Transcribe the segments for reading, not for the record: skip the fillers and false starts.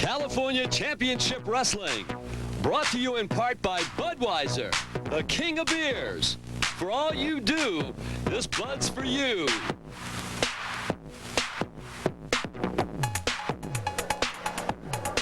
California Championship Wrestling, brought to you in part by Budweiser, the king of beers. For all you do, this Bud's for you.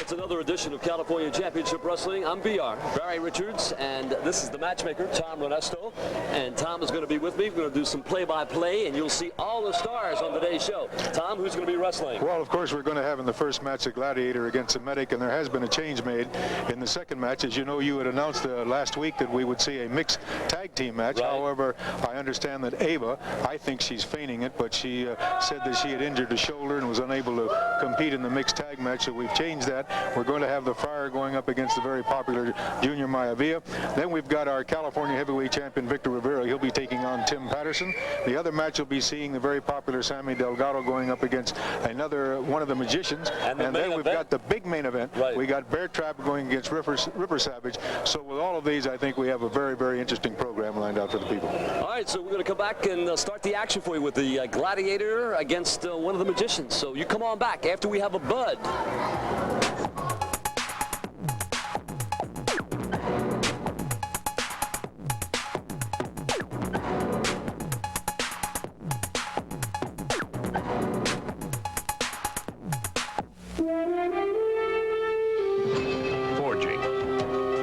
It's another edition of California Championship Wrestling. I'm VR, Barry Richards, and this is the matchmaker, Tom Renesto. And Tom is going to be with me. We're going to do some play-by-play, and you'll see all the stars on today's show. Tom, who's going to be wrestling? Well, of course, we're going to have in the first match a Gladiator against a Medic, and there has been a change made in the second match. As you know, you had announced last week that we would see a mixed tag team match. Right. However, I understand that Ava, I think she's feigning it, but she said that she had injured a shoulder and was unable to compete in the mixed tag match, so we've changed that. We're going to have the Friar going up against the very popular Junior Maivia. Then we've got our California heavyweight champion, Victor Rivera. He'll be taking on Tim Patterson. The other match will be seeing the very popular Sammy Delgado going up against another one of the magicians. And then we've got the big main event. Right. We got Bear Trap going against Ripper Savage. So with all of these, I think we have a very, very interesting program lined out for the people. All right, so we're going to come back and start the action for you with the Gladiator against one of the magicians. So you come on back after we have a Bud.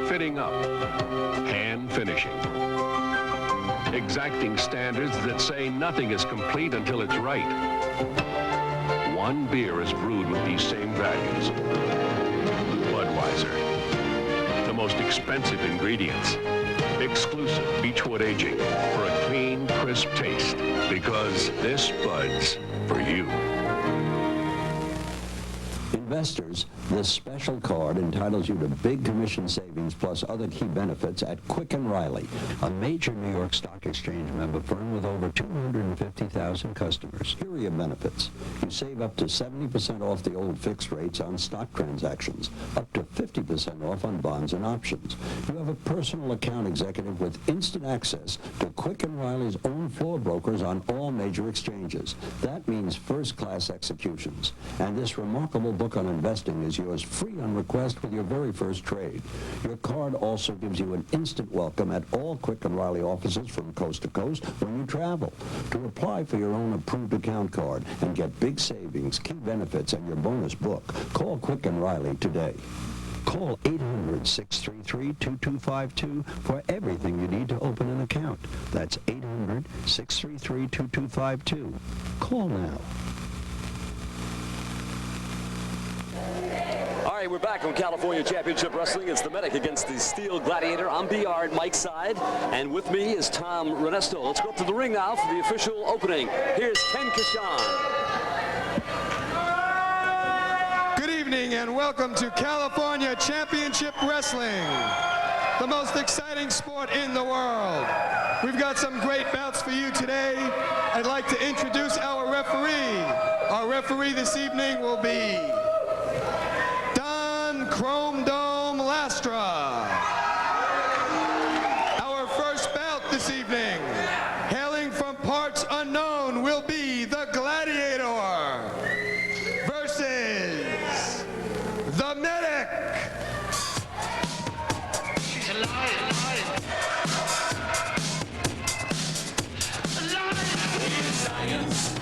Fitting up, hand finishing, exacting standards that say nothing is complete until it's right. One beer is brewed with these same values. Budweiser, the most expensive ingredients, exclusive Beechwood aging for a clean, crisp taste, because this Bud's for you. Investors, this special card entitles you to big commission savings plus other key benefits at Quick & Riley, a major New York Stock Exchange member firm with over 250,000 customers. Here are your benefits. You save up to 70% off the old fixed rates on stock transactions, up to 50% off on bonds and options. You have a personal account executive with instant access to Quick & Riley's own floor brokers on all major exchanges. That means first-class executions. And this remarkable book on investing is yours free on request with your very first trade. Your card also gives you an instant welcome at all Quick & Riley offices from coast to coast when you travel. To apply for your own approved account card and get big savings, key benefits, and your bonus book, call Quick & Riley today. Call 800-633-2252 for everything you need to open an account. That's 800-633-2252. Call now. All right, we're back on California Championship Wrestling. It's the Medic against the Steel Gladiator. I'm BR at Mike's side, and with me is Tom Renesto. Let's go up to the ring now for the official opening. Here's Ken Kashan. Good evening and welcome to California Championship Wrestling, the most exciting sport in the world. We've got some great bouts for you today. I'd like to introduce our referee. Our referee this evening will be Chrome Dome Lastra. Our first bout this evening, hailing from parts unknown, will be the Gladiator versus the Medic. She's alive. Science.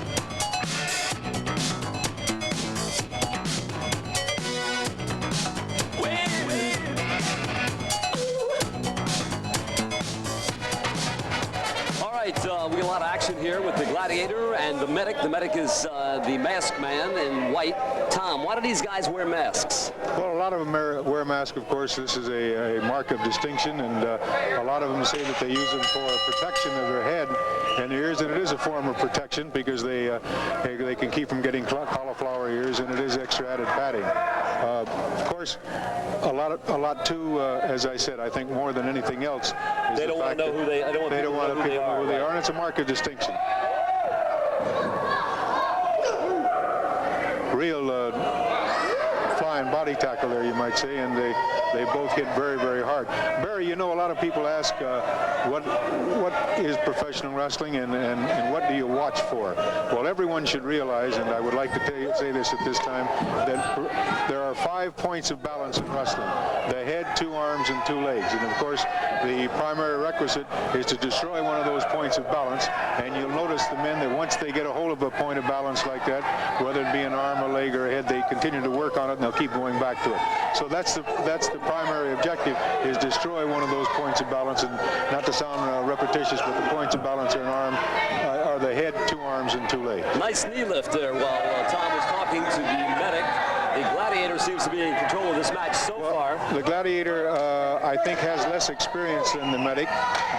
We got a lot of action here with the Gladiator and the Medic. The Medic is the masked man in white. Tom, why do these guys wear masks? Well, a lot of them wear masks, of course. This is a mark of distinction, and a lot of them say that they use them for protection of their head and ears, and it is a form of protection because they can keep from getting cauliflower ears, and it is extra added padding. Of course, a lot too, as I said, I think more than anything else, is they don't want to know who they. They don't want people to know who they are, and it's a mark of distinction. Real flying body tackle there, you might say, and they both hit very, very hard. Barry, you know, a lot of people ask what is professional wrestling and what do you watch for? Well, everyone should realize, and I would like to say this at this time, that there are 5 points of balance in wrestling: the head, 2 arms, and 2 legs. And of course, the primary requisite is to destroy one of those points of balance. And you'll notice the men that once they get a hold of a point of balance like that, whether it be an arm, a leg, or a head, they continue to work on it, and they'll keep going back to it. So that's the primary objective, is destroy one of those points of balance. And not to sound repetitious, but the points of balance are an arm, are the head, 2 arms, and 2 legs. Nice knee lift there while Tom was talking to the medic. The Gladiator seems to be in control of this match so far. The Gladiator, I think, has less experience than the medic,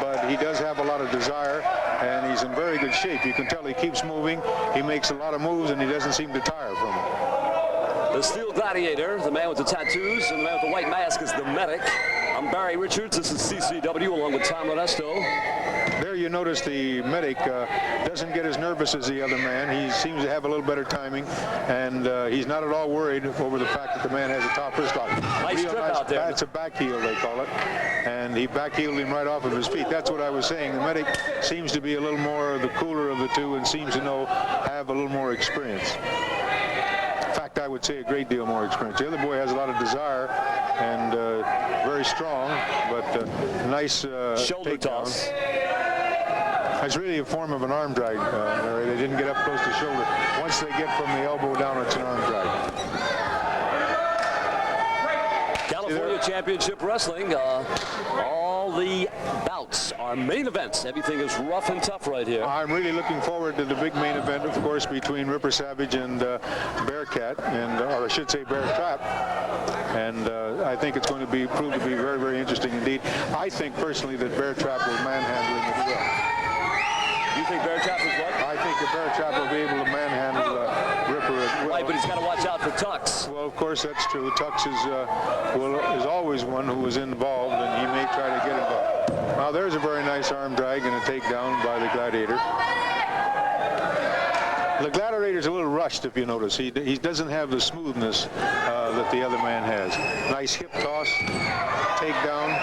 but he does have a lot of desire, and he's in very good shape. You can tell he keeps moving, he makes a lot of moves, and he doesn't seem to tire from it. The Steel Gladiator, the man with the tattoos, and the man with the white mask is the medic. I'm Barry Richards. This is CCW along with Tom Renesto. There you notice the medic doesn't get as nervous as the other man. He seems to have a little better timing, and he's not at all worried over the fact that the man has a top wrist lock. Nice strip out there. That's a back heel, they call it. And he back heeled him right off of his feet. That's what I was saying. The medic seems to be a little more the cooler of the two and seems to have a little more experience. In fact, I would say a great deal more experience. The other boy has a lot of desire and very strong, but nice shoulder toss. It's really a form of an arm drag, Larry. They didn't get up close to shoulder. Once they get from the elbow down, it's an arm drag. California Championship Wrestling. All the bouts are main events. Everything is rough and tough right here. I'm really looking forward to the big main event, of course, between Ripper Savage and Bearcat, or I should say Bear Trap. And I think it's going to prove to be very, very interesting indeed. I think personally that Bear Trap will manhandle him as well. You think Bear Trap is what? I think the Bear Trap will be able to manhandle Ripper as well. Right, but he's got to watch out for Tux. Well, of course, that's true. Tux is always one who was involved, and he may try to get involved. Now, there's a very nice arm drag and a takedown by the Gladiator. The Gladiator's a little rushed, if you notice. He doesn't have the smoothness that the other man has. Nice hip toss, takedown,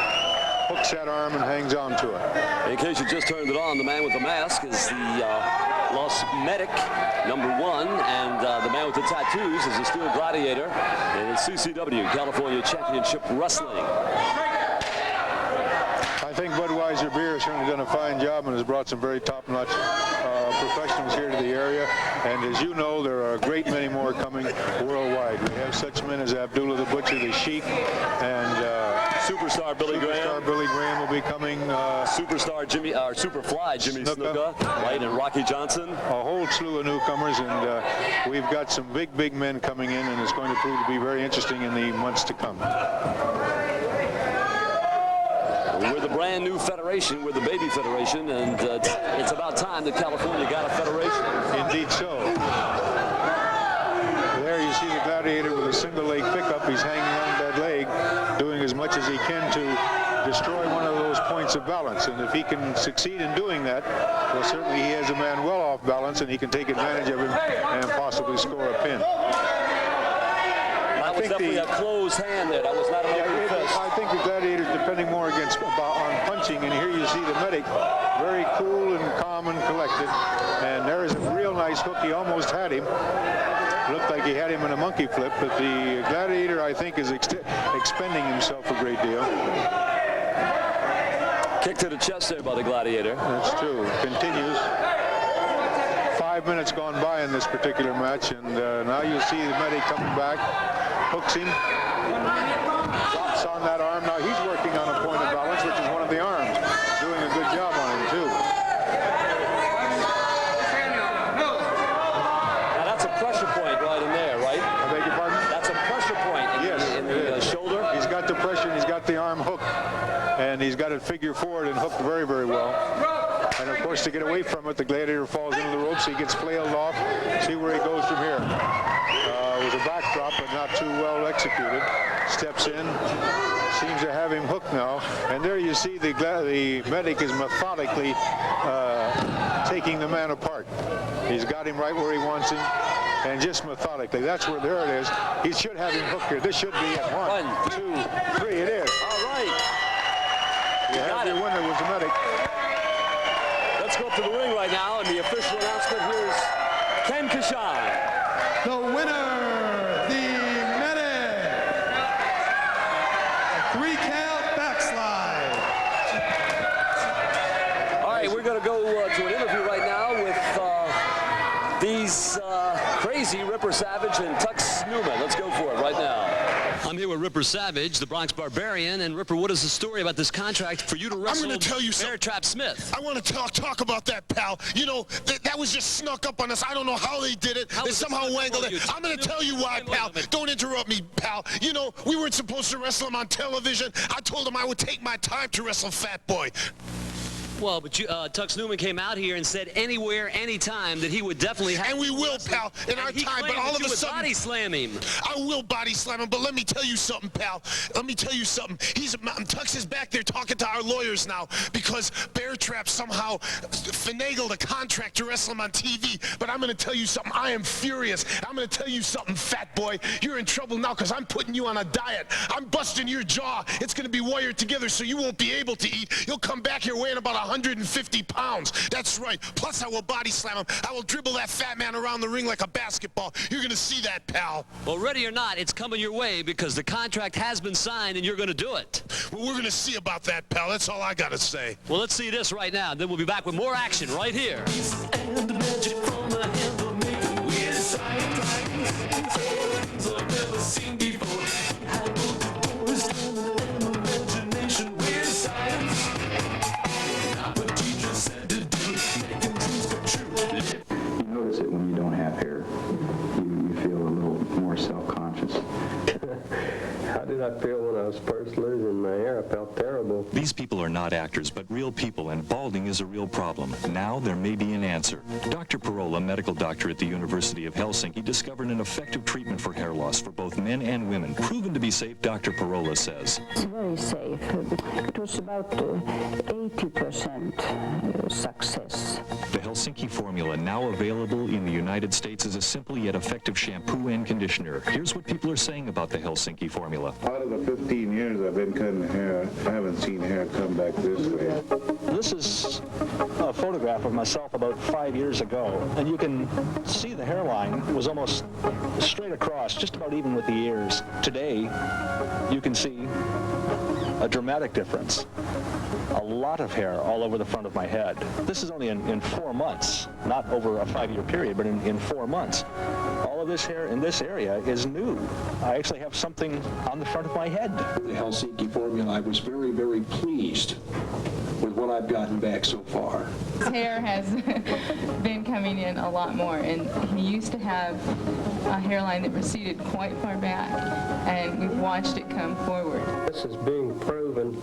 hooks that arm and hangs on to it. In case you just turned it on, the man with the mask is the Los Medic, #1, and the man with the tattoos is the Steel Gladiator, and it's CCW, California Championship Wrestling. I think Budweiser Beer has certainly done a fine job and has brought some very top-notch professionals here to the area. And as you know, there are a great many more coming worldwide. We have such men as Abdullah the Butcher, the Sheik, and Superstar Billy Graham. Superstar Billy Graham will be coming. Superstar Jimmy, or Superfly Jimmy Snuka, right, and Rocky Johnson. A whole slew of newcomers, and we've got some big men coming in, and it's going to prove to be very interesting in the months to come. We're the brand new federation. We're the baby federation, and it's about time that California got a federation. Indeed so. There you see the Gladiator with a single leg pickup. He's hanging on that leg, doing as much as he can to destroy one of those points of balance. And if he can succeed in doing that, well, certainly he has a man well off balance, and he can take advantage of him and possibly score a pin. That was definitely a closed hand there. That was not an open fist. I think the Gladiator's depending more on punching, and here you see the medic very cool and calm and collected. And there is a real nice hook. He almost had him. Looked like he had him in a monkey flip, but the Gladiator, I think, is expending himself a great deal. Kick to the chest there by the Gladiator. That's true. Continues. 5 minutes gone by in this particular match, and now you see the medic coming back, hooks him, drops on that arm. Now he's working on a point of balance, which is one of the arms, doing a good job on him too. Now that's a pressure point right in there, right? I beg your pardon? That's a pressure point in the shoulder. He's got the pressure, and he's got the arm hooked, and he's got it figure forward and hooked very, very well. And of course, to get away from it, the Gladiator falls into the ropes. He gets flailed off. See where he goes from here. It was a backdrop, but not too well executed. Steps in. Seems to have him hooked now. And there you see the medic is methodically taking the man apart. He's got him right where he wants him. and just methodically. That's where, there it is. He should have him hooked here. This should be it. 1, 2, 3. It is. All right. You have your winner was the medic. Let's go up to the ring right now, and the official announcement here is Ken Kashai. The winner, the medic. 3-count backslide. All right, we're going to go to an interview right now with these crazy Ripper Savage and Tux Newman. Let's go for it right now. I'm here with Ripper Savage, the Bronx Barbarian. And Ripper, what is the story about this contract for you to wrestle I'm going to tell you Bear Trap Smith? I want to talk about that, pal. You know, that was just snuck up on us. I don't know how they did it. They somehow wangled it. I'm going to tell you why, pal. Don't interrupt me, pal. You know, we weren't supposed to wrestle him on television. I told him I would take my time to wrestle Fat Boy. Well, but Tux Newman came out here and said anywhere, anytime that he would definitely have. And we will, pal, in our time. But all of a sudden, body slam him. I will body slam him. But let me tell you something, pal. Let me tell you something. Tux is back there talking to our lawyers now because Bear Trap somehow finagled a contract to wrestle him on TV. But I'm going to tell you something. I am furious. I'm going to tell you something, Fat Boy. You're in trouble now because I'm putting you on a diet. I'm busting your jaw. It's going to be wired together so you won't be able to eat. You'll come back here weighing about 150 pounds. That's right. Plus, I will body slam him. I will dribble that fat man around the ring like a basketball. You're going to see that, pal. Well, ready or not, it's coming your way because the contract has been signed and you're going to do it. Well, we're going to see about that, pal. That's all I got to say. Well, let's see this right now. Then we'll be back with more action right here. When you don't have hair, you feel a little more self-conscious. How did I feel when I was first losing my hair? I felt terrible. These people are not actors, but real people, and balding is a real problem. Now there may be an answer. Dr. Parola, medical doctor at the University of Helsinki, discovered an effective treatment for hair loss for both men and women. Proven to be safe, Dr. Parola says. It's very safe. It was about 80% success. The Helsinki formula, now available in the United States, is a simple yet effective shampoo and conditioner. Here's what people are saying about the Helsinki formula. Out of the 15 years I've been cutting hair, I haven't seen hair come back this way. This is a photograph of myself about 5 years ago, and you can see the hairline was almost straight across, just about even with the ears. Today, you can see a dramatic difference. A lot of hair all over the front of my head. This is only in 4 months, not over a 5-year period, but in 4 months. All of this hair in this area is new. I actually have something on the front of my head. The Helsinki formula, I was very, very pleased with what I've gotten back so far. His hair has been coming in a lot more, and he used to have a hairline that receded quite far back, and we've watched it come forward. This is being proven.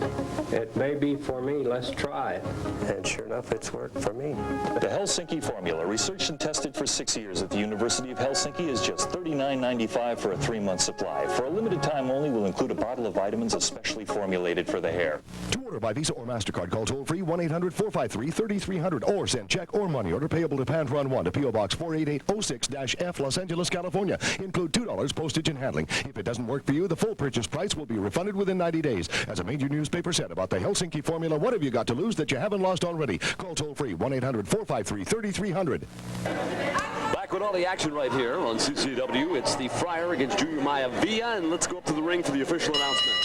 It may be for me. Let's try it. And sure enough, it's worked for me. The Helsinki formula, researched and tested for 6 years at the University of Helsinki, is just $39.95 for a 3-month supply. For a limited time only, we'll include a bottle of vitamins especially formulated for the hair. To order by Visa or MasterCard, call toll-free 1-800-453-3300 or send check or money order payable to Pan Run 1 to P.O. Box 48806-F, Los Angeles, California. Include $2 postage and handling. If it doesn't work for you, the full purchase price will be refunded within 90 days. As a major newspaper said about the Helsinki formula, what have you got to lose that you haven't lost already? Call toll-free 1-800-453-3300. Back with all the action right here on CCW. It's the Friar against Junior Maivia, and let's go up to the ring for the official announcement.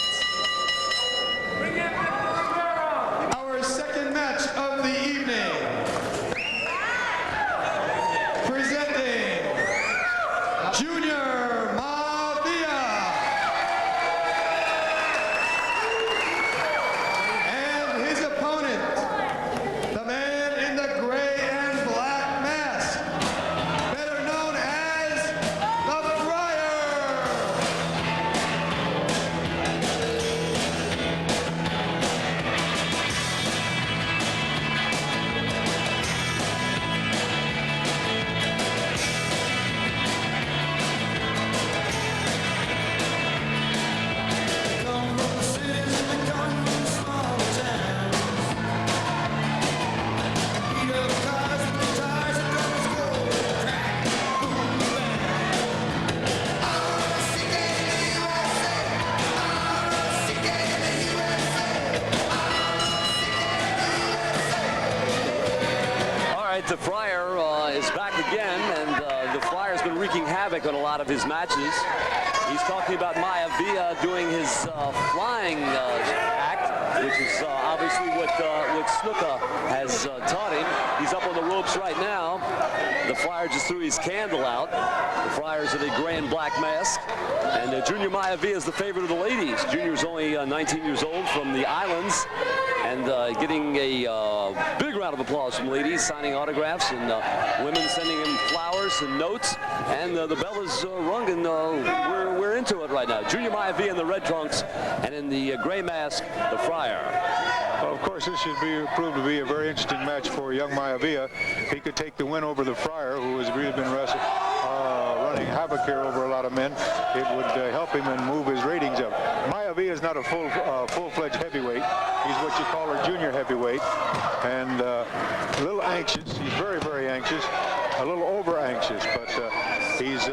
Our second match of the evening. Presenting Junior Maivia and his opponent, the man in the gray and black mask, better known as the Friar. right, the Friar is back again, and the Friar's been wreaking havoc on a lot of his matches. He's talking about Maivia doing his flying act, which is obviously what Snuka has taught him. He's up on the ropes right now. The Friar just threw his candle out. The Friar's in a gray and black mask. And Junior Maivia is the favorite of the ladies. Junior's only 19 years old from the islands, and getting a big round of applause from ladies, signing autographs, and women sending him flowers and notes. And the bell is rung, and we're into it right now. Junior Maivia in the red trunks, and in the gray mask, the Friar. Well, of course, this should prove to be a very interesting match for young Maivia. He could take the win over the Friar, who has really been running havoc here over a lot of men. It would help him and move his ratings up. Maivia is not a full-fledged heavyweight. He's what you call a junior heavyweight, and a little anxious. He's very, very anxious, a little over-anxious, but he's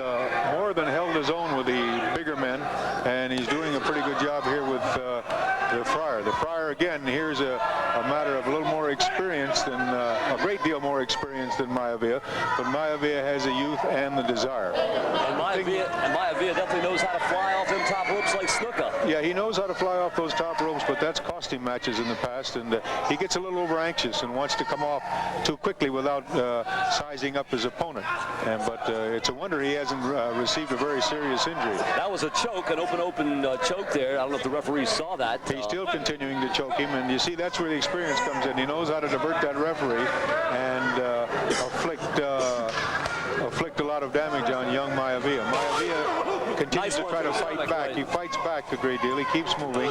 more than held his own with the bigger men, and he's doing a pretty good job here with the Friar. The Friar, again, here's a matter of a little more experience than a great deal more experience than Maivia, but Maivia has the youth and the desire. And Maivia definitely knows how to fly off them top ropes like Snuka. Yeah, he knows how to fly off those top ropes, but that's cost him matches in the past, and he gets a little over anxious and wants to come off too quickly without sizing up his opponent. But it's a wonder he hasn't received a very serious injury. That was a choke, an open choke there. I don't know if the referee saw that. He's still continuing to choke him, and you see that's where the experience comes in. He knows how to divert that referee and afflict a lot of damage on young Maivia. Maivia continues to try to fight back. Right. He fights back a great deal. He keeps moving.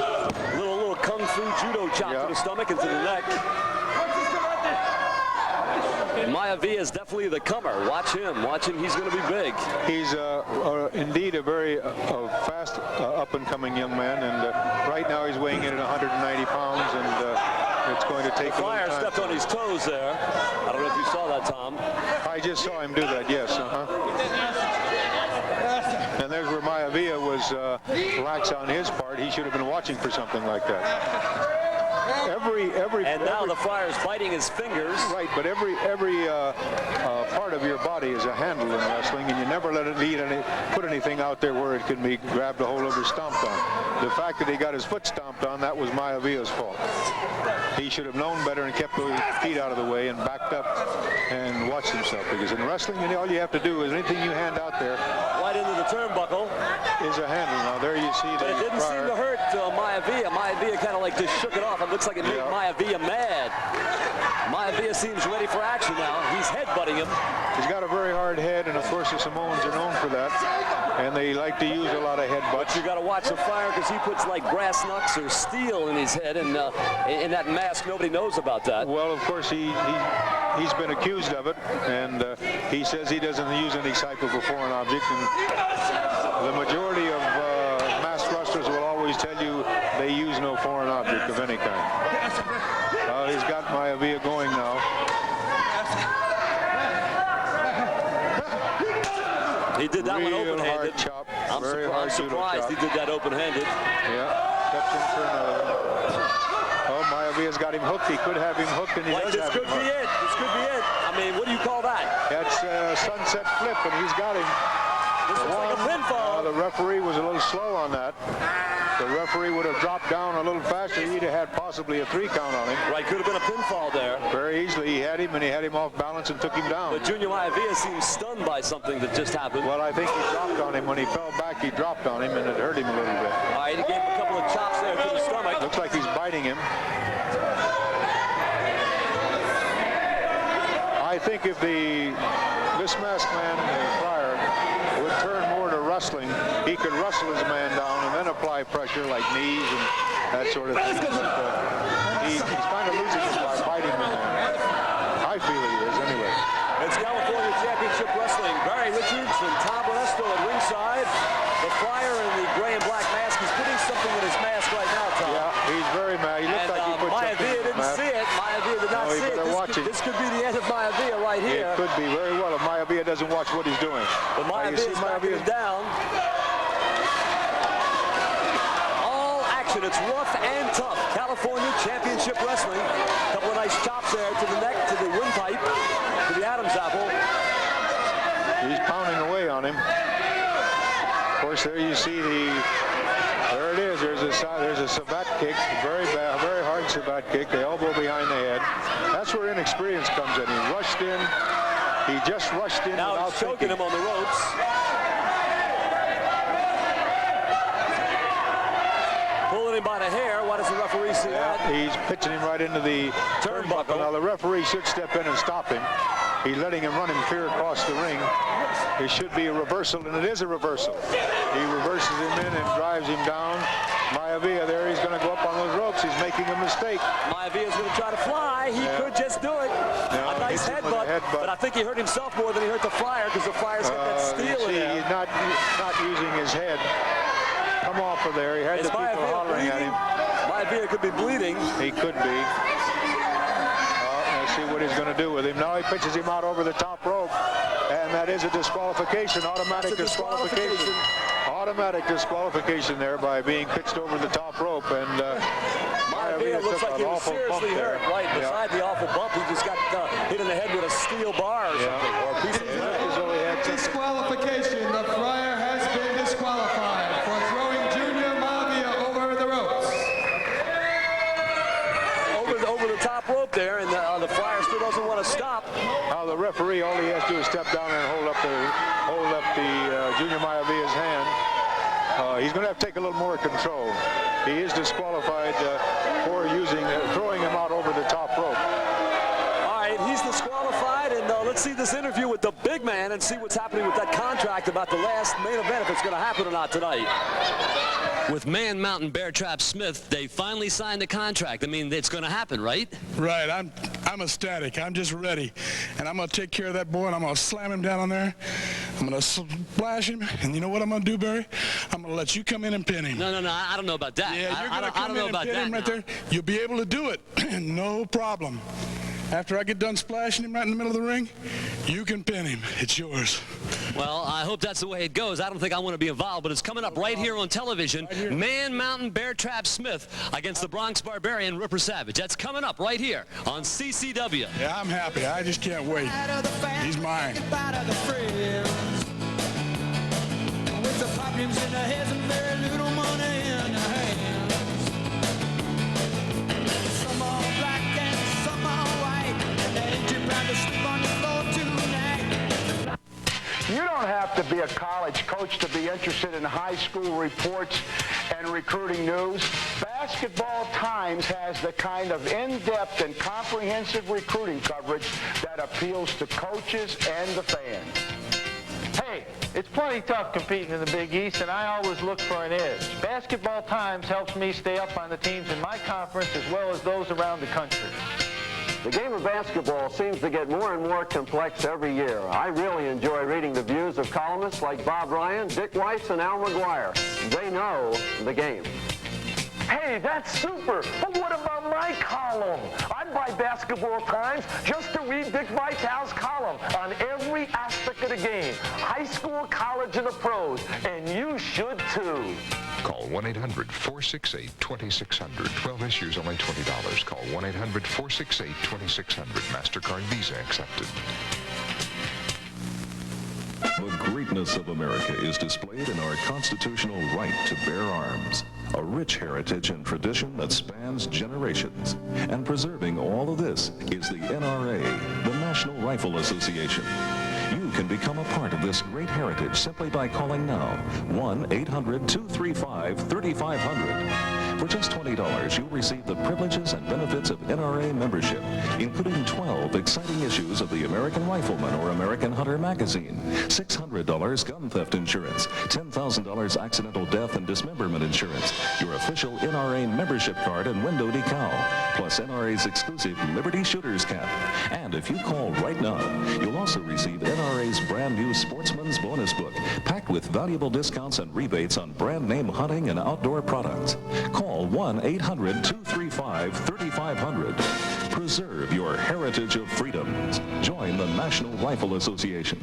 Little kung fu judo chop to the stomach and to the neck. Maivia is definitely the comer. Watch him. Watch him. He's going to be big. He's indeed a very fast up-and-coming young man, and right now he's weighing in at 190 pounds, and it's going to take a long time. The Friar stepped on his toes there. I don't know if you saw that, Tom. I just saw him do that, yes. And there's where Maivia was lax on his part. He should have been watching for something like that. Now the Friar's biting his fingers. Right, but every part of your body is a handle in wrestling, and you never let it put anything out there where it can be grabbed a hold of or stomped on. The fact that he got his foot stomped on, that was Maivia's fault. He should have known better and kept those feet out of the way and backed up and watched himself, because in wrestling, all you have to do is anything you hand out there right into the turnbuckle is a handle. Now there you see but it didn't seem to hurt Maivia. Maivia kind of like just shook it off. It looks like it made Maivia mad. Maivia seems ready for action now. He's headbutting him. He's got a very hard head, and of course the Samoans are known for that, and they like to use a lot of headbutts. But you got to watch the Friar, because he puts like brass knucks or steel in his head, and in that mask nobody knows about that. Well, of course he's been accused of it, and he says he doesn't use any type of a foreign object, and the majority of masked wrestlers will always tell you they use no foreign object of any kind. He's got Maivia going now. He did that one open-handed. I'm surprised he did that open-handed. Yeah, steps in for another one. Oh, Maivia's got him hooked. He could have him hooked, and he does have him hooked. This could be it. I mean, what do you call that? That's a sunset flip, and he's got him. This looks like a pinfall. The referee was a little slow on that. The referee would have dropped down a little faster. He'd have had possibly a 3 count on him. Right, could have been a pinfall there. Very easily. He had him, and he had him off balance and took him down. But Junior Maivia seems stunned by something that just happened. Well, I think he dropped on him. When he fell back, he dropped on him, and it hurt him a little bit. All right, he gave him a couple of chops there to the stomach. Looks like he's biting him. I think if this masked man, Friar, would turn more to wrestling, he could wrestle his man down and then apply pressure like knees and that sort of thing. But he's kind of losing it by biting the man. I feel he is, anyway. It's California Championship Wrestling. Barry Richards and Tom Renesto at ringside. The Friar in the gray and black mask. He's putting something in his mask right now, Tom. Yeah, he's very mad. He looks like he put something in his mask. Didn't see it. Maivia did not see it. This could be the end of Maivia right here. It could be very well if Maivia doesn't watch what he's doing. But Maivia is knocking him down. All action action. It's rough and tough. California Championship Wrestling. A couple of nice chops there to the neck, to the windpipe, to the Adam's apple. He's pounding away on him. Of course, there you see there it is. There's a sabat kick, very bad, very hard sabat kick, the elbow behind the head. That's where inexperience comes in. He rushed in. He just rushed in now without he's choking thinking. him on the ropes. Pulling him by the hair. Why does the referee see that? He's pitching him right into the turnbuckle. Now the referee should step in and stop him. He's letting him run him clear across the ring. It should be a reversal, and it is a reversal. He reverses him in and drives him down. Maivia there, he's going to go up on those ropes. He's making a mistake. Maivia's going to try to fly. He could just do it. No, a nice headbutt, but I think he hurt himself more than he hurt the Friar, because the Friar's got that steel in there. He's not using his head. Come off of there. He had the people hollering at him. Maivia could be bleeding. He could be. Let's see what he's going to do with him. Now he pitches him out over the top rope, and that is a disqualification, automatic disqualification. Automatic disqualification there by being pitched over the top rope, and Maivia looks like he was seriously hurt. Right beside the awful bump, he just got hit in the head with a steel bar or something, or a piece of metal. Disqualification. The Friar has been disqualified for throwing Junior Maivia over the ropes. Over the top rope there, and the Friar still doesn't want to stop. Now the referee, all he has to do is step down and hold up the Junior Maivia's hand. He's going to have to take a little more control. He is disqualified for throwing him out over the top rope. All right, he's disqualified, and let's see this interview with the big man and see what's happening with that contract about the last main event, if it's going to happen or not tonight. With Man Mountain Bear Trap Smith, they finally signed the contract. I mean, it's going to happen, right? Right. I'm ecstatic. I'm just ready. And I'm going to take care of that boy, and I'm going to slam him down on there. I'm going to splash him. And you know what I'm going to do, Barry? I'm going to let you come in and pin him. No, I don't know about that. Yeah, you're going to come in and pin him right there. You'll be able to do it. No problem. After I get done splashing him right in the middle of the ring, you can pin him. It's yours. Well, I hope that's the way it goes. I don't think I want to be involved, but it's coming up right here on television. Right Man Mountain Bear Trap Smith against the Bronx Barbarian Ripper Savage. That's coming up right here on CCW. Yeah, I'm happy. I just can't wait. He's mine. With the problems in their heads and very little money in their hands. Some are black and some are white, and they ain't too proud to sleep on the floor tonight. You don't have to be a college coach to be interested in high school reports and recruiting news. Basketball Times has the kind of in-depth and comprehensive recruiting coverage that appeals to coaches and the fans. Hey, it's plenty tough competing in the Big East, and I always look for an edge. Basketball Times helps me stay up on the teams in my conference as well as those around the country. The game of basketball seems to get more and more complex every year. I really enjoy reading the views of columnists like Bob Ryan, Dick Weiss, and Al McGuire. They know the game. Hey, that's super, but what about my column? I'd buy Basketball Times just to read Dick Vitale's column on every aspect of the game. High school, college, and the pros, and you should too. Call 1-800-468-2600. 12 issues, only $20. Call 1-800-468-2600. MasterCard, Visa accepted. The greatness of America is displayed in our constitutional right to bear arms, a rich heritage and tradition that spans generations. And preserving all of this is the NRA, the National Rifle Association. You can become a part of this great heritage simply by calling now, 1-800-235-3500. For just $20, you'll receive the privileges and benefits of NRA membership, including 12 exciting issues of the American Rifleman or American Hunter magazine, $600 gun theft insurance, $10,000 accidental death and dismemberment insurance, your official NRA membership card and window decal, plus NRA's exclusive Liberty Shooters cap. And if you call right now, you'll also receive NRA's brand new Sportsman's Bonus Book, packed with valuable discounts and rebates on brand name hunting and outdoor products. Call 1-800-235-3500. Preserve your heritage of freedoms. Join the National Rifle Association.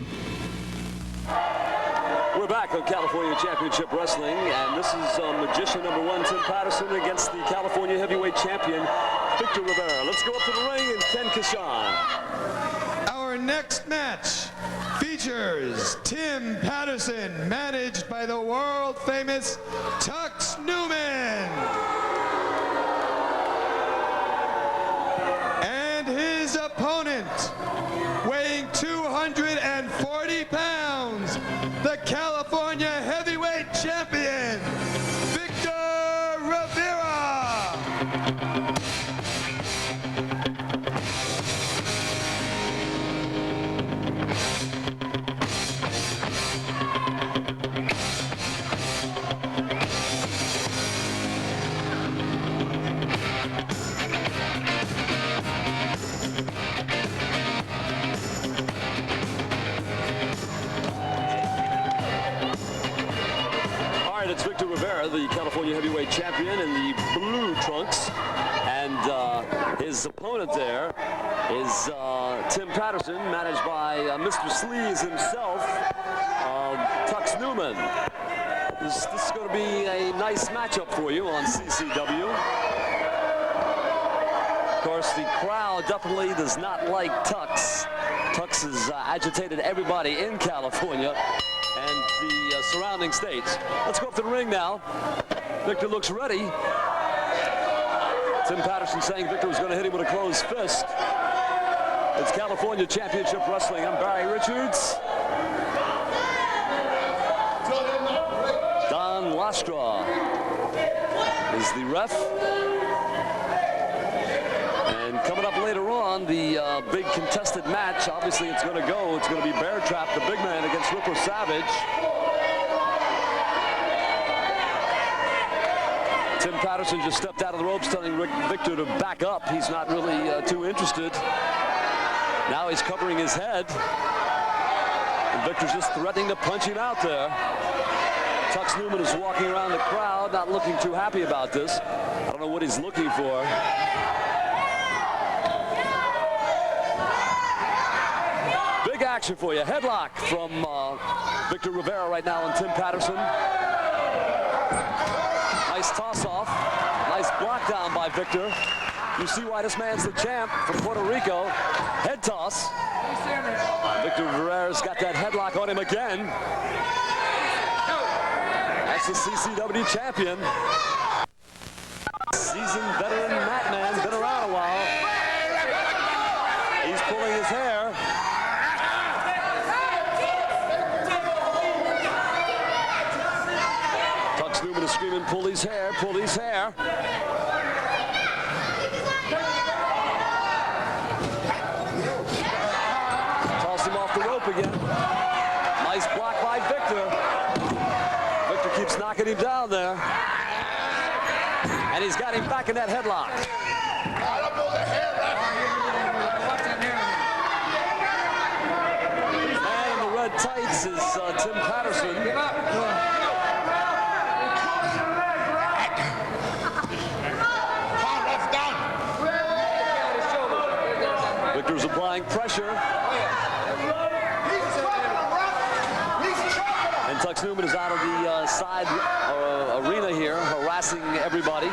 We're We're back on California Championship Wrestling, and this is Magician number 1, Tim Patterson, against the California Heavyweight Champion, Victor Rivera. Let's go up to the ring and Ken Kashan. Our next match features Tim Patterson, managed by the world-famous Tux Newman. And his opponent, weighing 240 pounds, the California Heavyweight Champion, Victor Rivera. It's Victor Rivera, the California Heavyweight Champion, in the blue trunks, and his opponent there is Tim Patterson, managed by Mr. Sleaze himself, Tux Newman. This is going to be a nice matchup for you on CCW. Of course, the crowd definitely does not like Tux. Tux has agitated everybody in California and the surrounding states. Let's go up to the ring now. Victor looks ready. Tim Patterson saying Victor was going to hit him with a closed fist. It's California Championship Wrestling. I'm Barry Richards. Don Lastra is the ref. And coming up later on, the big contested match. Obviously, it's going to go. It's going to be Bear Trap, the big man, against Ripper Savage. Tim Patterson just stepped out of the ropes, telling Victor to back up. He's not really too interested. Now he's covering his head. And Victor's just threatening to punch him out there. Tux Newman is walking around the crowd, not looking too happy about this. I don't know what he's looking for. Big action for you. Headlock from Victor Rivera right now on Tim Patterson. Nice toss-off. Nice block down by Victor. You see why this man's the champ from Puerto Rico. Head toss. Victor Rivera's got that headlock on him again. That's the CCW champion. Seasoned veteran mat man, been around a while. He's pulling his hair. Tux Newman is screaming, pull his hair, pull his hair. Toss him off the rope again. Nice block by Victor. Victor keeps knocking him down there. And he's got him back in that headlock. Man in the red tights is Tim Patterson. Victor's applying pressure. And Tux Newman is out of the side arena here, harassing everybody.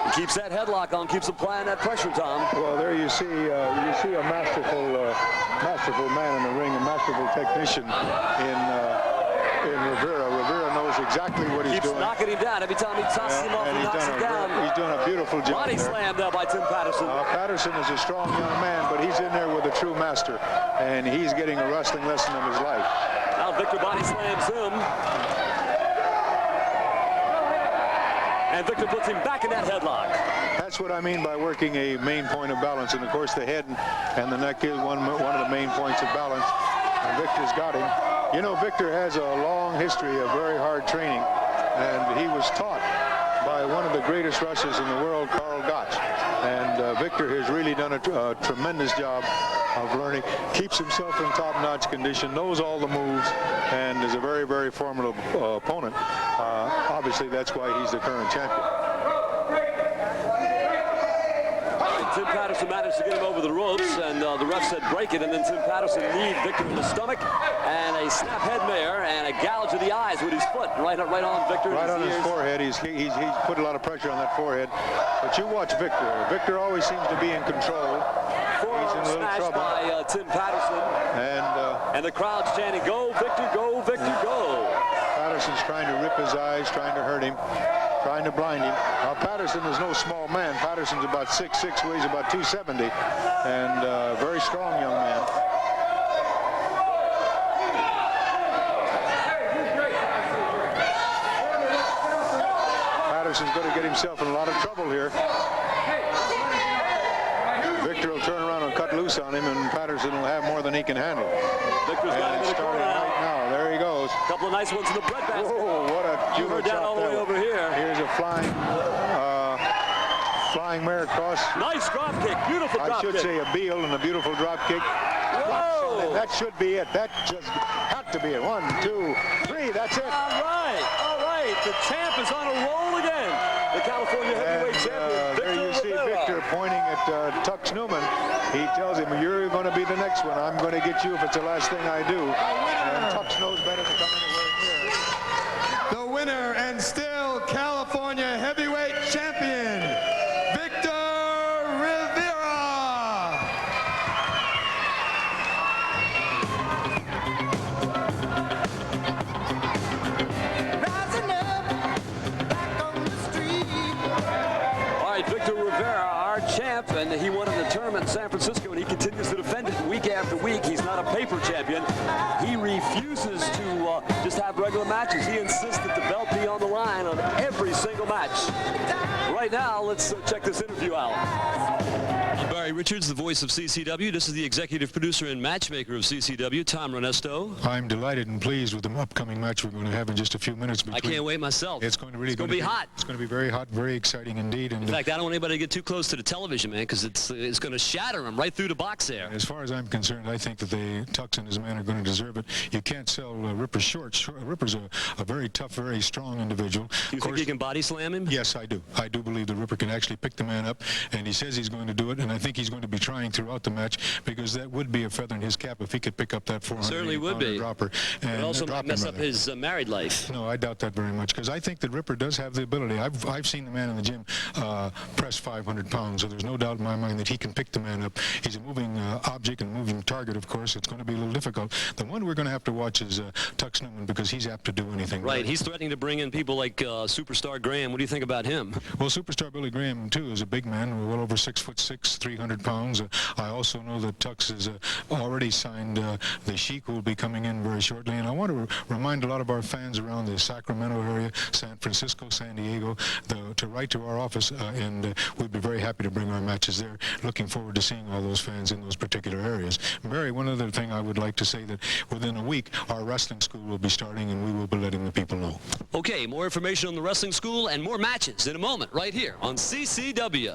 He keeps that headlock on, keeps applying that pressure, Tom. Well, there you see a masterful man in the ring, a masterful technician in Rivera. Rivera knows exactly what he's doing. Keeps knocking him down. Every time he tosses him off, he knocks him down. He's doing a beautiful job. Body slam there by Tim Patterson. Patterson is a strong young man, but he's in there with a true master, and he's getting a wrestling lesson of his life. Now Victor body slams him. And Victor puts him back in that headlock. That's what I mean by working a main point of balance. And of course, the head and the neck is one of the main points of balance. And Victor's got him. You know, Victor has a long history of very hard training, and he was taught by one of the greatest wrestlers in the world, Carl Gotch. And Victor has really done a tremendous job of learning, keeps himself in top-notch condition, knows all the moves, and is a very, very formidable opponent. Obviously, that's why he's the current champion. Tim Patterson managed to get him over the ropes, and the ref said break it, and then Tim Patterson kneed Victor in the stomach, and a snap head mare, and a gouge of the eyes with his foot, right on Victor. Right on his ears. forehead. He's put a lot of pressure on that forehead. But you watch Victor. Victor always seems to be in control. He's in a little trouble. By Tim Patterson. And the crowd's chanting, "Go, Victor, go, Victor, go." Patterson's trying to rip his eyes, trying to hurt him, trying to blind him. Now, Patterson is no small man. Patterson's about 6'6", weighs about 270, and a very strong young man. Patterson's going to get himself in a lot of trouble here. Victor will turn around and cut loose on him, and Patterson will have more than he can handle. Victor's got him in the corner right now. There he goes. A couple of nice ones in the bread basket. Oh, what a you heard that all the way over here. Here's a flying mare across. Nice drop kick. Beautiful drop kick. I should say a heel and a beautiful drop kick. Whoa! That should be it. That just had to be it. 1, 2, 3. That's it. All right. All right. The champ is on a roll again. The California heavyweight champion, Victor there you see Rivera. Victor pointing at Tux Newman. He tells him, "You're going to be the next one. I'm going to get you if it's the last thing I do." And Tux knows better to come anywhere near. The winner and still California heavyweight champion, Victor Rivera. Rising up, back on the street. All right, Victor Rivera, our champ, and he won in the tournament in San Francisco, and he continues to defend it week after week. He's not a paper champion. He refuses to just have regular matches. He insists that the belt be on the line on every single match. Right now, let's check this interview out. I'm Barry Richards, the voice of CCW. This is the executive producer and matchmaker of CCW, Tom Renesto. I'm delighted and pleased with the upcoming match we're going to have in just a few minutes. I can't wait myself. It's going to really be hot. It's going to be very hot, very exciting indeed. And in fact, I don't want anybody to get too close to the television, man, because it's going to shatter them right through the box there. As far as I'm concerned, I think that Tux and his man are going to deserve it. You can't sell Ripper short. Ripper's a very tough, very strong individual. You think you can body slam him? Yes, I do. I do believe that Ripper can actually pick the man up, and he says he's going to do it, and I think he's going to be trying throughout the match, because that would be a feather in his cap if he could pick up that 400 dropper. And it also might mess up his married life. No, I doubt that very much, because I think that Ripper does have the ability. I've seen the man in the gym press 500 pounds, so there's no doubt in my mind that he can pick the man up. He's a moving object and moving target, of course. It's going to be a little difficult. The one we're going to have to watch is Tux Newman, because he's apt to do anything. Right, he's threatening to bring in people like Superstar Graham. What do you think about him? Well, Superstar Billy Graham, too, is a big man, well over 6'6", 300 pounds. I also know that Tux has already signed the Sheik, who will be coming in very shortly. And I want to remind a lot of our fans around the Sacramento area, San Francisco, San Diego, to write to our office, and we'd be very happy to bring our matches there. Looking forward to seeing all those fans in those particular areas. Barry, one other thing I would like to say, that within a week, our wrestling school will be starting, and we will be letting the people know. Okay, more information on the wrestling school and more matches in a moment, right here on CCW.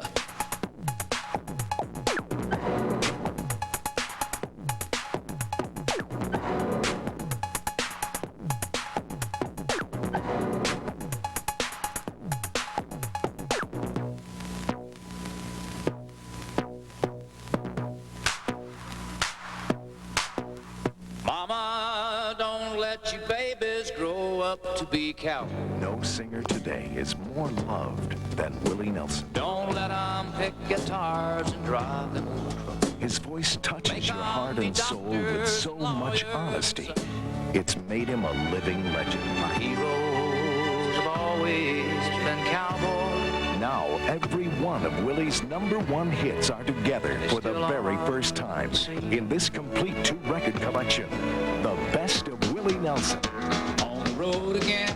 Mama, don't let you babies grow up to be cowboys. No singer today is more loved than Willie Nelson. Don't let them pick guitars and drive them old trucks. His voice touches your heart and soul with so much honesty. It's made him a living legend. My heroes have always been cowboys. Now, every one of Willie's #1 hits are together for the very first time in this complete 2-record collection, The Best of Willie Nelson. On the road again.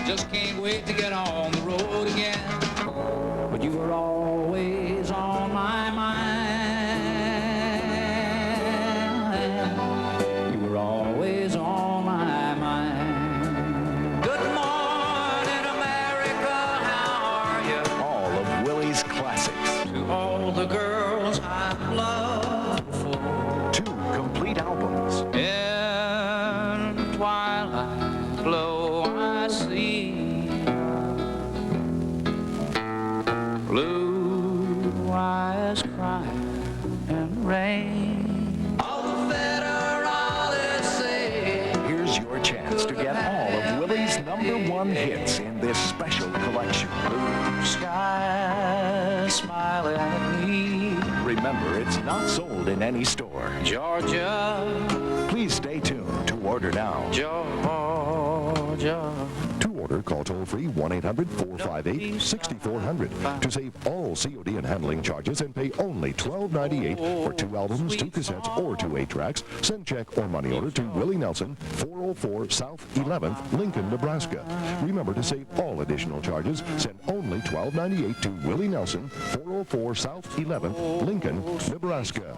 Just can't wait to get on the road again. But you were always on my mind. You were always on my mind. Good morning, America, how are you? All of Willie's classics. To all the girls I've loved before. 2 complete albums. In the twilight glow I see blue rain. All the federalists say. Here's your chance to get all of Willie's #1 hits in this special collection. Blue sky smiling at me. Remember, it's not sold in any store. Georgia. Please stay tuned to order now. Georgia. To order, call toll-free 1-800-458-6400 to save all COD and handling charges and pay only $12.98 for 2 albums, 2 cassettes, or 2 8-tracks. Send check or money order to Willie Nelson, 404 South 11th, Lincoln, Nebraska. Remember to save all additional charges. Send only $12.98 to Willie Nelson, 404 South 11th, Lincoln, Nebraska.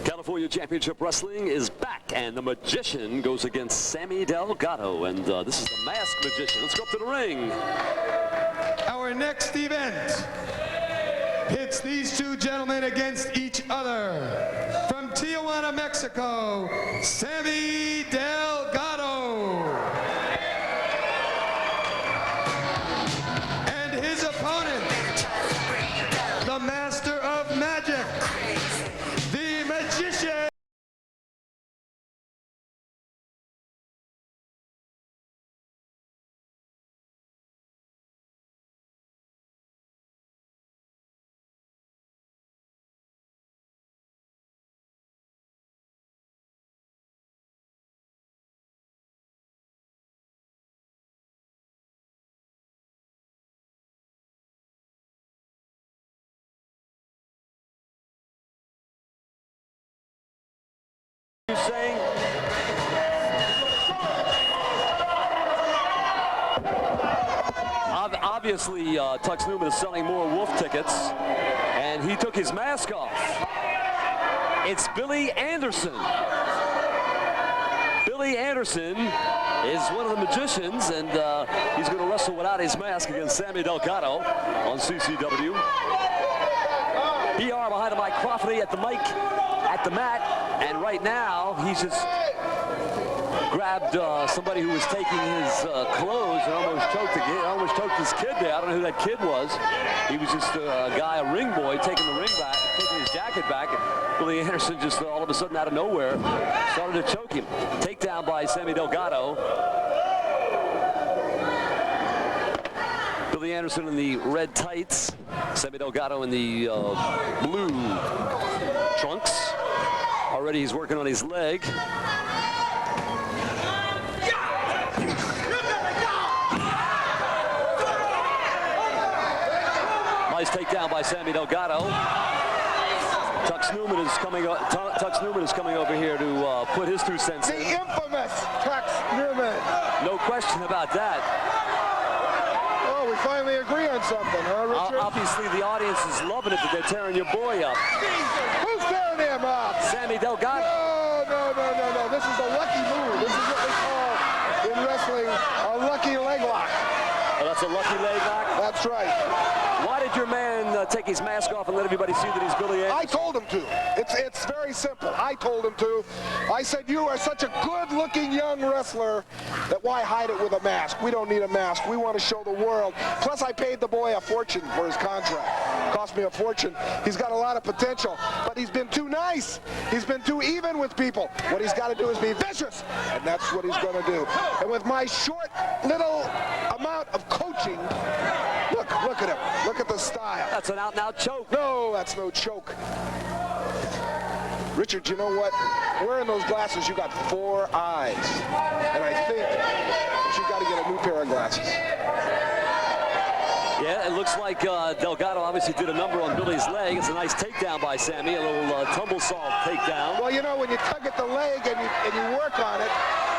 California Championship Wrestling is back, and the Magician goes against Sammy Delgado, and this is the Masked Magician. Let's go up to the ring. Our next event pits these two gentlemen against each other. From Tijuana, Mexico, Sammy Delgado. And his opponent, the Master of Magic, the Magician. Saying obviously Tux Newman is selling more Wolf tickets, and he took his mask off. It's Billy Anderson. Billy Anderson is one of the magicians, and he's going to wrestle without his mask against Sammy Delgado on CCW. BR behind the microphony at the mic, at the mat, and right now he's just grabbed somebody who was taking his clothes and almost choked his kid there. I don't know who that kid was. He was just a guy, a ring boy, taking the ring back, taking his jacket back, and Billy Anderson just all of a sudden out of nowhere started to choke him. Takedown by Sammy Delgado. Billy Anderson in the red tights, Sammy Delgado in the blue trunks. Already he's working on his leg. Nice takedown by Sammy Delgado. Tux Newman is coming over here to put his 2 cents in. The infamous Tux Newman. No question about that. Oh, we finally agree on something, huh, Richard? Obviously, the audience is loving it that they're tearing your boy up. Who's tearing him up? Sammy Delgado. No. This is a lucky move. This is what we call in wrestling a lucky leg lock. Oh, that's a lucky leg lock? That's right. Why did your man take his mask off and let everybody see that he's Billy Anderson? I told him to. It's very simple. I told him to. I said, you are such a good-looking young wrestler that why hide it with a mask? We don't need a mask. We want to show the world. Plus, I paid the boy a fortune for his contract. Cost me a fortune. He's got a lot of potential, but he's been too nice. He's been too even with people. What he's got to do is be vicious, and that's what he's going to do. And with my short little amount of coaching, look at him. Look at the style. That's an out-and-out choke. No, that's no choke. Richard, you know what? Wearing those glasses, you got 4 eyes. And I think you got to get a new pair of glasses. Yeah, it looks like Delgado obviously did a number on Billy's leg. It's a nice takedown by Sammy, a little tumble salt takedown. Well, you know, when you tug at the leg and you work on it,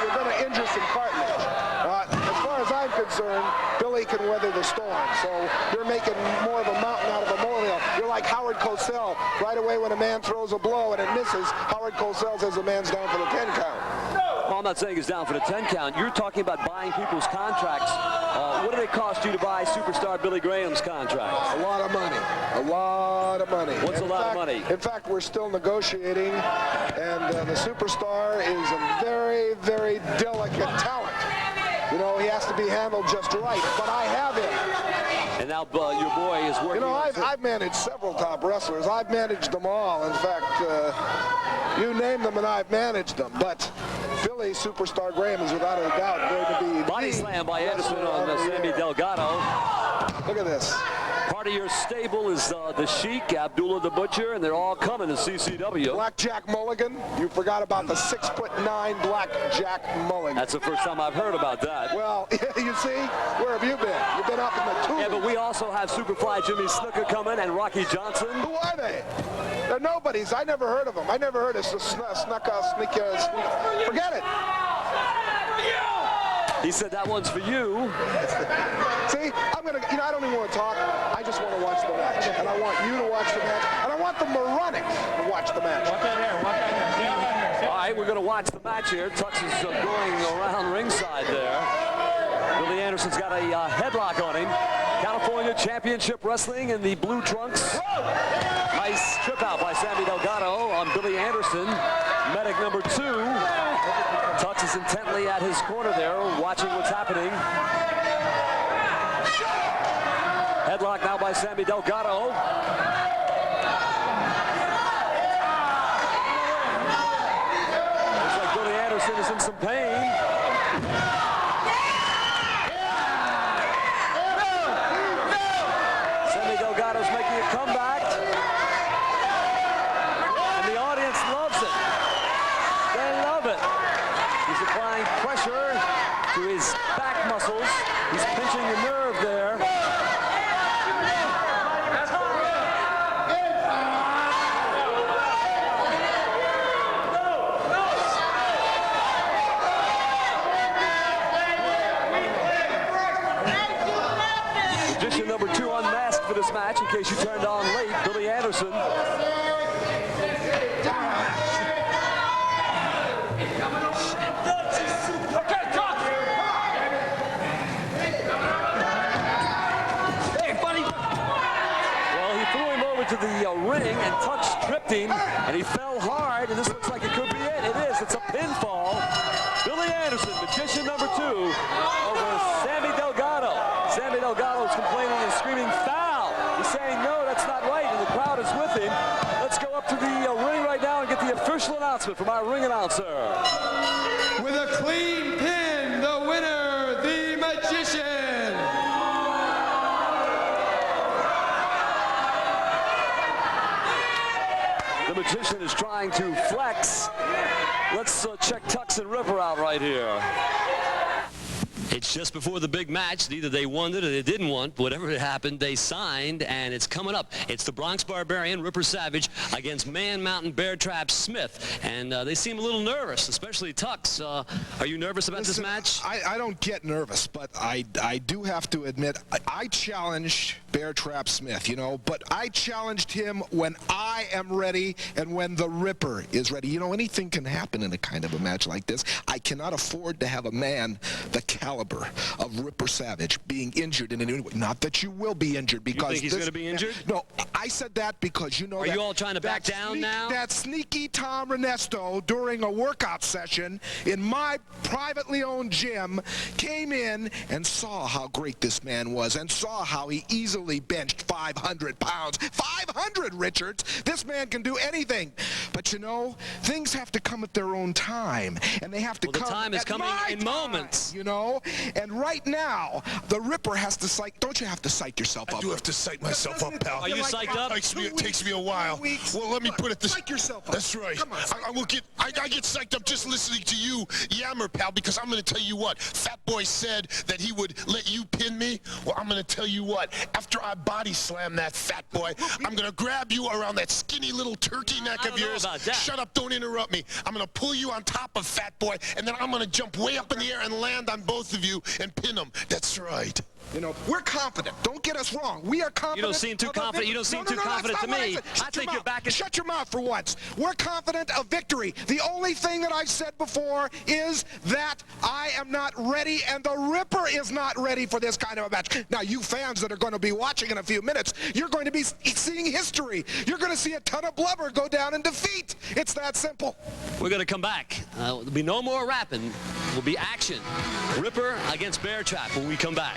you're going to injure some cartilage. As far as I'm concerned, Billy can weather the storm. So you're making more of a mountain out of a molehill. You're like Howard Cosell. Right away when a man throws a blow and it misses, Howard Cosell says the man's down for the 10 count. Well, I'm not saying he's down for the 10 count. You're talking about buying people's contracts. What did it cost you to buy superstar Billy Graham's contract? A lot of money. A lot of money. What's a lot of money? In fact, we're still negotiating, and the superstar is a very, very delicate talent. You know, he has to be handled just right, but I have him. And now your boy is working. You know, I've managed several top wrestlers. I've managed them all. In fact, you name them and I've managed them. But Billy Superstar Graham is without a doubt going to be body slam by Anderson on Sammy Delgado. Look at this. Part of your stable is the Sheik, Abdullah the Butcher, and they're all coming to CCW. Blackjack Mulligan. You forgot about the 6'9" Blackjack Mulligan. That's the first time I've heard about that. Well, you see, where have you been? You've been up in the tube. Yeah, but we also have Superfly Jimmy Snuka coming and Rocky Johnson. Who are they? They're nobodies. I never heard of them. I never heard of Snuka. Forget it. He said that one's for you. See, I don't even want to talk. I just want to watch the match. And I want you to watch the match. And I want the moronics to watch the match. All right, we're going to watch the match here. Tux is going around ringside there. Billy Anderson's got a headlock on him. California Championship Wrestling in the blue trunks. Nice trip out by Sammy Delgado on Billy Anderson. Medic number 2. Tux is intently at his corner there, watching what's happening. Headlock now by Sammy Delgado. Looks like Billy Anderson is in some pain. Sammy Delgado's making a comeback. And the audience loves it. They love it. He's applying pressure to his back muscles. He's pinching the nerve there. Magician number 2 unmasked for this match, in case you turned on late, Billy Anderson. To the ring, and Tux tripped him, and he fell hard, and this looks like it could be it. It is. It's a pinfall. Billy Anderson, magician number 2, over Sammy Delgado. Sammy Delgado is complaining and screaming foul. He's saying, no, that's not right, and the crowd is with him. Let's go up to the ring right now and get the official announcement from our ring announcer. With a clean pin, the winner, the magician. The magician is trying to flex. Let's check Tux and Ripper out right here. It's just before the big match. Either they won it or they didn't want. Whatever happened, they signed, and it's coming up. It's the Bronx Barbarian, Ripper Savage, against Man Mountain Bear Trap Smith. And they seem a little nervous, especially Tux. Are you nervous about this match? I don't get nervous, but I do have to admit, I challenged Bear Trap Smith, you know, but I challenged him when I am ready and when the Ripper is ready. You know, anything can happen in a kind of a match like this. I cannot afford to have a man the caliber of Ripper Savage being injured in any way. Not that you will be injured, because you think he's going to be injured? No, I said that because you know. Are you all trying to back down now? That sneaky Tom Renesto, during a workout session in my privately owned gym, came in and saw how great this man was and saw how he easily benched 500 pounds. 500, Richards! This man can do anything. But you know, things have to come at their own time, and they have to come. The time is coming in moments. You know, and right now, the Ripper has to psych. Don't you have to psych yourself up? I do have to psych myself up, pal. Are you psyched up? It takes me a while. Well, let me put it this. Psych yourself up. That's right. Come on, I get psyched up just listening to you yammer, pal, because I'm going to tell you what. Fat Boy said that he would let you pin me. Well, I'm going to tell you what. After I body slam that Fat Boy, I'm going to grab you around that skinny little turkey neck of yours. Shut up, don't interrupt me. I'm going to pull you on top of Fat Boy, and then I'm going to jump way up in the air and land on both of you and pin them. That's right. You know, we're confident. Don't get us wrong. We are confident. You don't seem too confident. You don't seem too confident to me. I think you're back in. Shut your mouth for once. We're confident of victory. The only thing that I've said before is that I am not ready, and the Ripper is not ready for this kind of a match. Now, you fans that are going to be watching in a few minutes, you're going to be seeing history. You're going to see a ton of blubber go down in defeat. It's that simple. We're going to come back. There'll be no more rapping. Will be action. Ripper against Bear Trap when we come back.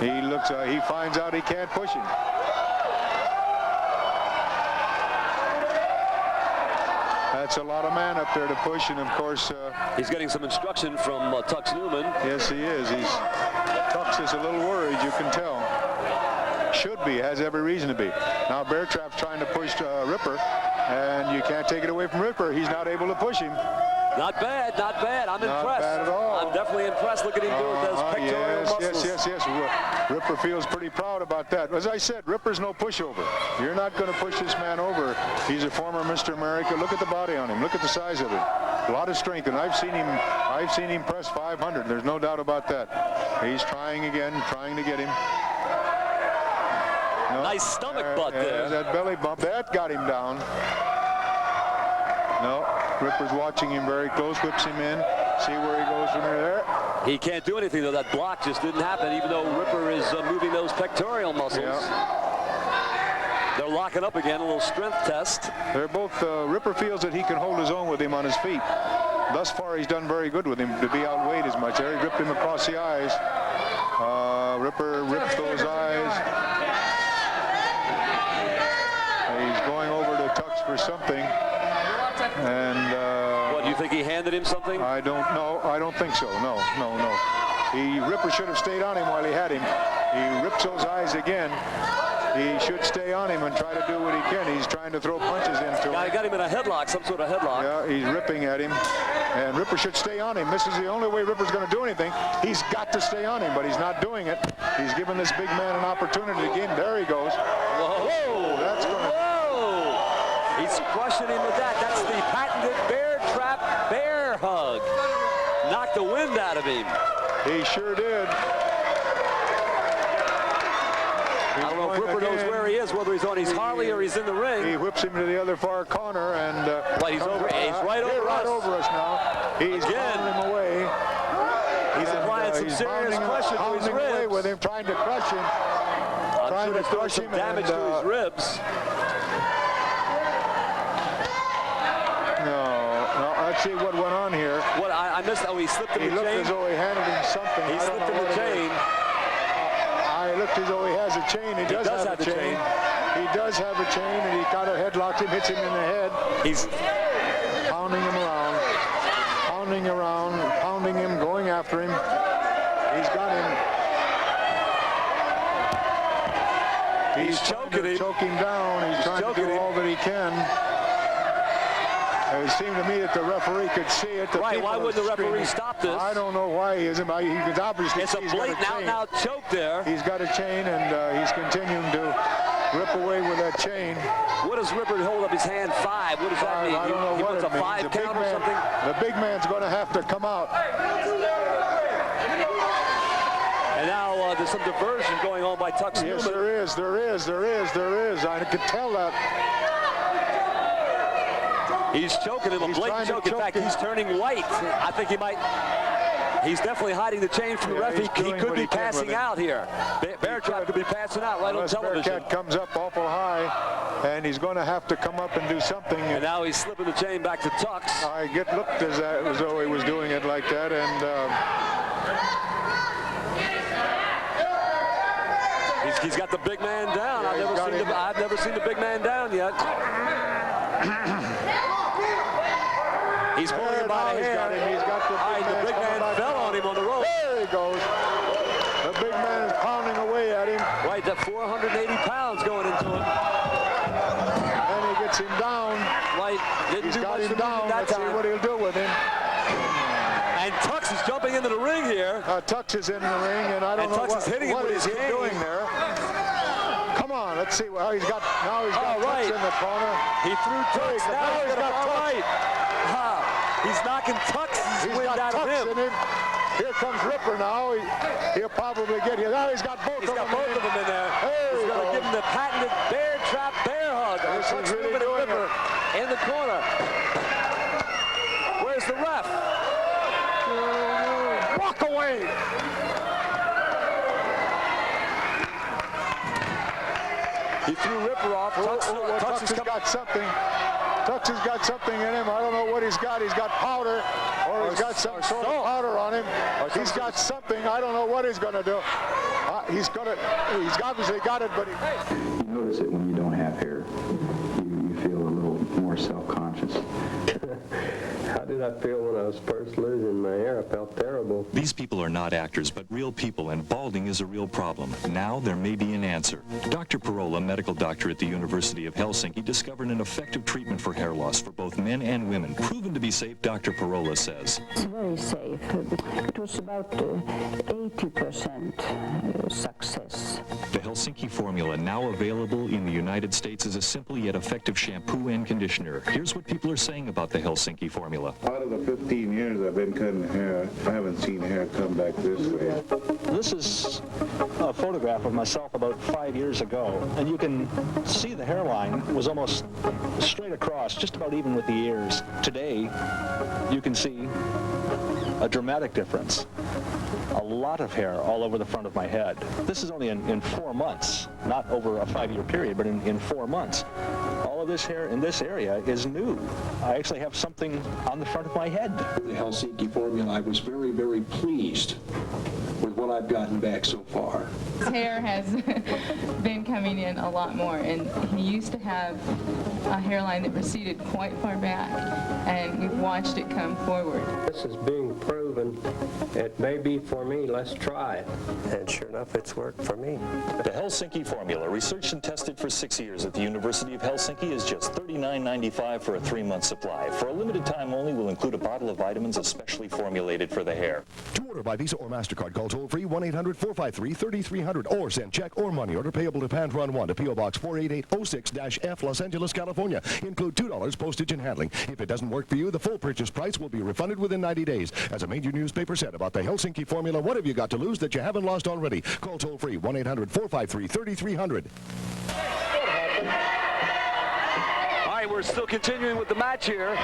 He finds out he can't push him. That's a lot of man up there to push, and of course he's getting some instruction from Tux Newman. Yes, he is. Tux is a little worried, you can tell. Should be, has every reason to be. Now Bear Trap's trying to push Ripper, and you can't take it away from Ripper. He's not able to push him. Not bad, not bad. I'm impressed. Not bad at all. I'm definitely impressed. Look at him do it with those pectoral muscles. Yes. Ripper feels pretty proud about that. As I said, Ripper's no pushover. You're not going to push this man over. He's a former Mr. America. Look at the body on him. Look at the size of it. A lot of strength, and I've seen him press 500. There's no doubt about that. He's trying again, trying to get him. No, nice stomach butt there. That belly bump. That got him down. No, Ripper's watching him very close, whips him in. See where he goes from there. He can't do anything, though. That block just didn't happen, even though Ripper is moving those pectoral muscles. Yeah. They're locking up again, a little strength test. They're both, Ripper feels that he can hold his own with him on his feet. Thus far, he's done very good with him to be outweighed as much. There, he ripped him across the eyes. Ripper ripped those eyes. He's going over to Tux for something. And what, do you think he handed him something? I don't know. I don't think so. No. Ripper should have stayed on him while he had him. He rips those eyes again. He should stay on him and try to do what he can. He's trying to throw punches into him. I got him in a headlock, some sort of headlock. Yeah, he's ripping at him. And Ripper should stay on him. This is the only way Ripper's going to do anything. He's got to stay on him, but he's not doing it. He's giving this big man an opportunity again. There he goes. Whoa! That's going to... Whoa! He's crushing him with that. That's the patented bear trap bear hug. Knocked the wind out of him. He sure did. I don't know if Ripper knows where he is, whether he's on his Harley or he's in the ring. He whips him to the other far corner, and he's right over us now. He's pounding him away. He's applying some serious pressure to his ribs. Away with him, trying to crush him. I'm sure there's some damage to his ribs. No, let's see what went on here. What I missed. Oh, he slipped in the chain. He looked as though he handed him something. He slipped in the chain. He looked as though he has a chain. He does have a chain. He does have a chain, and he kind of headlocks him, hits him in the head. He's pounding him around, pounding him, going after him. He's got him. He's choking him. Choke him down. He's trying to do all that he can. It seemed to me that the referee could see it. Right, why wouldn't the referee stop this? I don't know why he isn't. He can obviously it's see a he's got blatant out-and-out choke there. He's got a chain, and he's continuing to rip away with that chain. What does Ripper hold up his hand 5? What does that mean? I don't know what it means. 5 count or something? The big man's going to have to come out. And now there's some diversion going on by Tux Newman. Yes, there is. I could tell that. He's choking him, a blatant choke. In fact, he's turning white. I think he might. He's definitely hiding the chain from the ref. He could be passing out here. Bear Trap could be passing out right on television. Bearcat comes up awful high, and he's going to have to come up and do something. And now he's slipping the chain back to Tux. I looked as though he was doing it like that, and he's got the big man down. I've never seen the big man down yet. He's pulling him by the hair. The big man fell on him on the rope. There he goes. The big man is pounding away at him. Right, that 480 pounds going into him. And he gets him down. Right, he's got him down. Let's see what he'll do with him. And Tux is jumping into the ring here. Tux is in the ring, and I don't know what he's doing there. Come on, let's see how he's got. Now he's got Tux in the corner. He threw Tux. Now he's got Tux. He's knocking Tux. He's got Tux in him. Here comes Ripper now. He'll probably get here. Now he's got both of them in there. He's going to give him the patented bear trap bear hug. Tux Newman and Ripper in the corner. Where's the ref? Walk away. He threw Ripper off. Tux has got something. Tux has got something in him. I don't know what he's got. He's got powder, or he's got some sort of powder on him. He's got something. I don't know what he's going to do. He's obviously got it, but You notice it when you don't have hair. You feel a little more self-conscious. How did I feel when I was first losing my hair? I felt terrible. These people are not actors, but real people, and balding is a real problem. Now there may be an answer. Dr. Parola, medical doctor at the University of Helsinki, discovered an effective treatment for hair loss for both men and women. Proven to be safe, Dr. Parola says. It's very safe. It was about 80% success. The Helsinki formula, now available in the United States, is a simple yet effective shampoo and conditioner. Here's what people are saying about the Helsinki formula. Out of the 15 years I've been cutting hair, I haven't seen hair come back this way. This is a photograph of myself about 5 years ago, and you can see the hairline was almost straight across, just about even with the ears. Today, you can see a dramatic difference. A lot of hair all over the front of my head. This is only in 4 months, not over a 5-year period, but in 4 months. All of this hair in this area is new. I actually have something on the front of my head. The Helsinki formula, I was very, very pleased with what I've gotten back so far. His hair has been coming in a lot more, and he used to have a hairline that receded quite far back, and we've watched it come forward. This is being proven. It may be for me. Let's try it. And sure enough, it's worked for me. The Helsinki formula, researched and tested for 6 years at the University of Helsinki, is just $39.95 for a 3-month supply. For a limited time only, we'll include a bottle of vitamins especially formulated for the hair. To order by Visa or MasterCard, call toll-free 1-800-453-3300 or send check or money order payable to Pan Run 1 to P.O. Box 48806-F, Los Angeles, California. Include $2 postage and handling. If it doesn't work for you, the full purchase price will be refunded within 90 days. As a major newspaper said about the Helsinki formula, what have you got to lose that you haven't lost already? Call toll-free 1-800-453-3300. We're still continuing with the match here.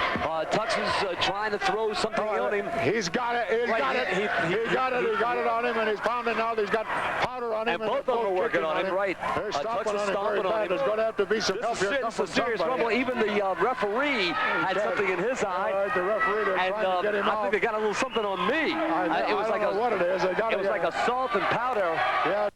Tux is trying to throw something on him. He's got it. He got it. He got it on him, and he's pounding out. He's got powder on him. And both of them are working on him, right. They're stomping on him very bad. There's going to have to be some help here. This is a serious rumble. Even the referee had something in his eye. The referee, they're trying to get him I out. think they got a little something on me. It was like what it is. It was like a salt and powder. Yeah.